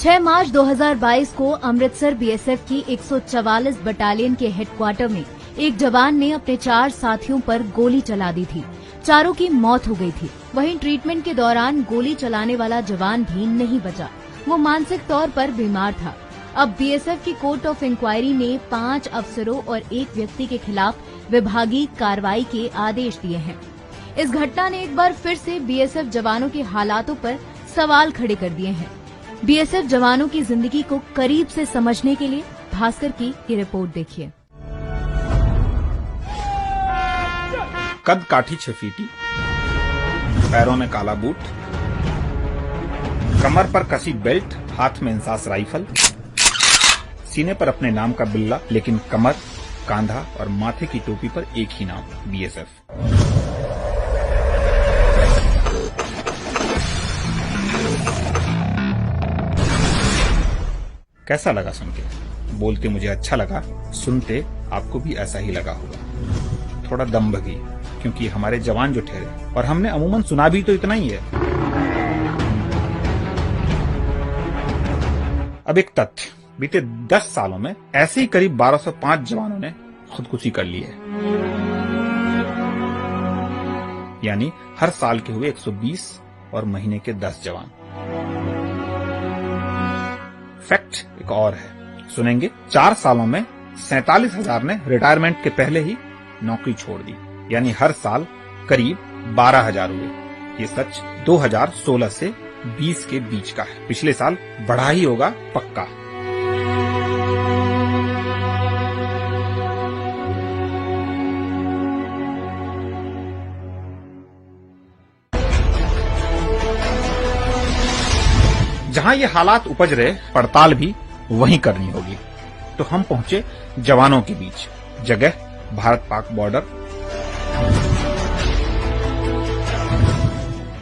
6 मार्च 2022 को अमृतसर बीएसएफ की 144 बटालियन के हेडक्वार्टर में एक जवान ने अपने 4 साथियों पर गोली चला दी थी। चारों की मौत हो गई थी। वहीं ट्रीटमेंट के दौरान गोली चलाने वाला जवान भी नहीं बचा। वो मानसिक तौर पर बीमार था। अब बीएसएफ की कोर्ट ऑफ इंक्वायरी ने 5 अफसरों और 1 व्यक्ति के खिलाफ विभागीय कार्रवाई के आदेश दिए हैं। इस घटना ने एक बार फिर से बीएसएफ जवानों के हालातों पर सवाल खड़े कर दिए हैं। बीएसएफ जवानों की जिंदगी को करीब से समझने के लिए भास्कर की ये रिपोर्ट देखिए। कद काठी 6 फीटी, पैरों में काला बूट, कमर पर कसी बेल्ट, हाथ में इंसास राइफल, सीने पर अपने नाम का बिल्ला, लेकिन कमर, कांधा और माथे की टोपी पर एक ही नाम, बीएसएफ। कैसा लगा सुन के? बोलते मुझे अच्छा लगा, सुनते आपको भी ऐसा ही लगा होगा। थोड़ा दम भगी, क्योंकि हमारे जवान जो ठहरे, और हमने अमूमन सुना भी तो इतना ही है। अब एक तथ्य, बीते 10 सालों में ऐसे ही करीब 1205 जवानों ने खुदकुशी कर ली है। यानी हर साल के हुए 120 और महीने के 10 जवान। फैक्ट एक और है, सुनेंगे। 4 सालों में 47,000 ने रिटायरमेंट के पहले ही नौकरी छोड़ दी, यानी हर साल करीब 12,000 हुए। ये सच 2016 से 20 के बीच का है। पिछले साल बढ़ा ही होगा पक्का। जहां ये हालात उपज रहे, पड़ताल भी वहीं करनी होगी। तो हम पहुंचे जवानों के बीच, जगह भारत पाक बॉर्डर।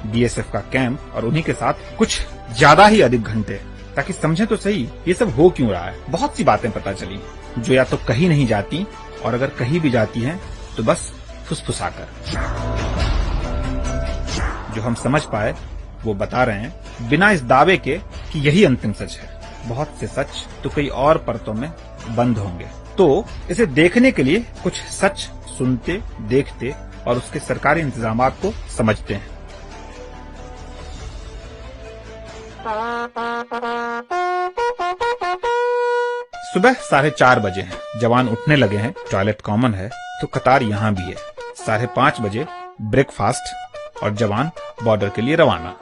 बीएसएफ का कैंप और उन्हीं के साथ कुछ ज्यादा ही अधिक घंटे, ताकि समझें तो सही ये सब हो क्यों रहा है। बहुत सी बातें पता चली जो या तो कहीं नहीं जाती, और अगर कहीं भी जाती हैं तो बस फुसफुसाकर। जो हम समझ पाए वो बता रहे हैं, बिना इस दावे के कि यही अंतिम सच है। बहुत से सच तो कई और परतों में बंद होंगे। तो इसे देखने के लिए कुछ सच सुनते, देखते और उसके सरकारी इंतजामात को समझते हैं। सुबह 4:30 बजे हैं, जवान उठने लगे हैं, टॉयलेट कॉमन है तो कतार यहाँ भी है। 5:30 बजे ब्रेकफास्ट और जवान बॉर्डर के लिए रवाना।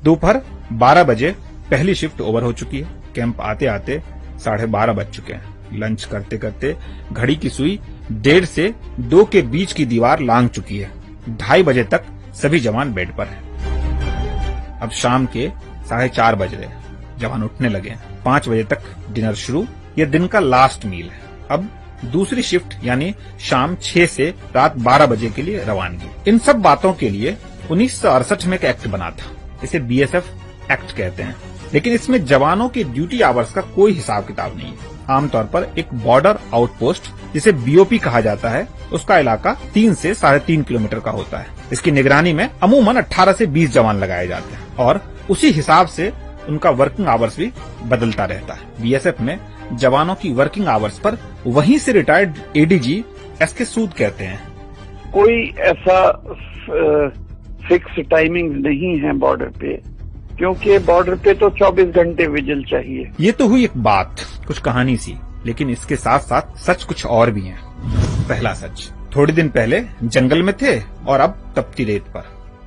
दोपहर 12 बजे पहली शिफ्ट ओवर हो चुकी है। कैंप आते आते 12:30 बज चुके हैं। लंच करते करते घड़ी की सुई 1:30 से 2 के बीच की दीवार लांघ चुकी है। 2:30 बजे तक सभी जवान बेड पर हैं। अब शाम के 4:30 बज रहे हैं, जवान उठने लगे हैं। 5 बजे तक डिनर शुरू। यह दिन का लास्ट मील है। अब दूसरी शिफ्ट यानी शाम 6 से रात 12 बजे के लिए रवानगी। इन सब बातों के लिए 1968 में एक एक्ट बना था, इसे बीएसएफ एक्ट कहते हैं। लेकिन इसमें जवानों के ड्यूटी आवर्स का कोई हिसाब किताब नहीं है। आमतौर पर एक बॉर्डर आउटपोस्ट, जिसे बीओपी कहा जाता है, उसका इलाका 3 से 3.5 किलोमीटर का होता है। इसकी निगरानी में अमूमन 18 से 20 जवान लगाए जाते हैं, और उसी हिसाब से उनका वर्किंग आवर्स भी बदलता रहता है। बीएसएफ में जवानों की वर्किंग आवर्स पर वहीं से रिटायर्ड एडीजी एसके सूद कहते हैं, कोई ऐसा फिक्स टाइमिंग नहीं है बॉर्डर पे, क्योंकि बॉर्डर पे तो 24 घंटे विजिल चाहिए। ये तो हुई एक बात, कुछ कहानी सी, लेकिन इसके साथ साथ सच कुछ और भी है। पहला सच, थोड़े दिन पहले जंगल में थे और अब तपती रेत पर।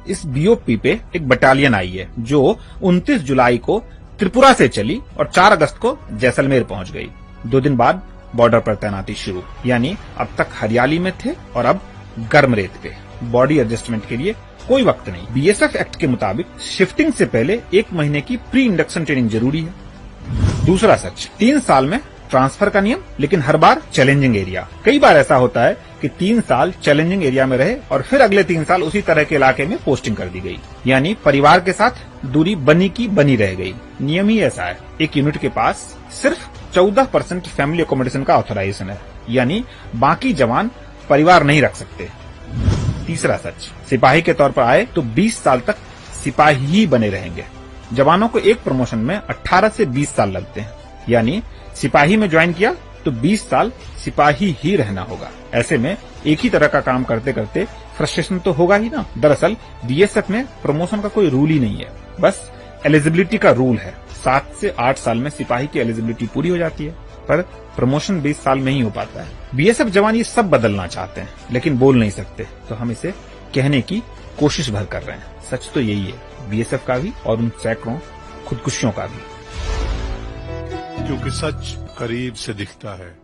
इस बीओपी पे एक बटालियन आई है जो 29 जुलाई को त्रिपुरा से चली और 4 अगस्त को जैसलमेर पहुंच गई। 2 दिन बाद बॉर्डर पर तैनाती शुरू, यानी अब तक हरियाली में थे और अब गर्म रेत पे। बॉडी एडजस्टमेंट के लिए कोई वक्त नहीं। बीएसएफ एक्ट के मुताबिक शिफ्टिंग से पहले 1 महीने की प्री इंडक्शन ट्रेनिंग जरूरी है। दूसरा सच, 3 साल में ट्रांसफर का नियम, लेकिन हर बार चैलेंजिंग एरिया। कई बार ऐसा होता है कि 3 साल चैलेंजिंग एरिया में रहे और फिर अगले 3 साल उसी तरह के इलाके में पोस्टिंग कर दी गई, यानी परिवार के साथ दूरी बनी की बनी रह गई। नियम ही ऐसा है। एक यूनिट के पास सिर्फ 14% फैमिली अकोमोडेशन का ऑथराइजेशन है, यानी बाकी जवान परिवार नहीं रख सकते। तीसरा सच, सिपाही के तौर पर आए तो 20 साल तक सिपाही ही बने रहेंगे। जवानों को एक प्रमोशन में 18 से 20 साल लगते हैं, यानी सिपाही में ज्वाइन किया तो 20 साल सिपाही ही रहना होगा। ऐसे में एक ही तरह का काम करते करते फ्रस्ट्रेशन तो होगा ही ना। दरअसल बीएसएफ में प्रमोशन का कोई रूल ही नहीं है, बस एलिजिबिलिटी का रूल है। 7 से 8 साल में सिपाही की एलिजिबिलिटी पूरी हो जाती है, पर प्रमोशन 20 साल में ही हो पाता है। बीएसएफ जवान ये सब बदलना चाहते हैं, लेकिन बोल नहीं सकते, तो हम इसे कहने की कोशिश भर कर रहे हैं। सच तो यही है, बीएसएफ का भी और उन सैकड़ों खुदकुशियों का भी। क्योंकि सच करीब से दिखता है।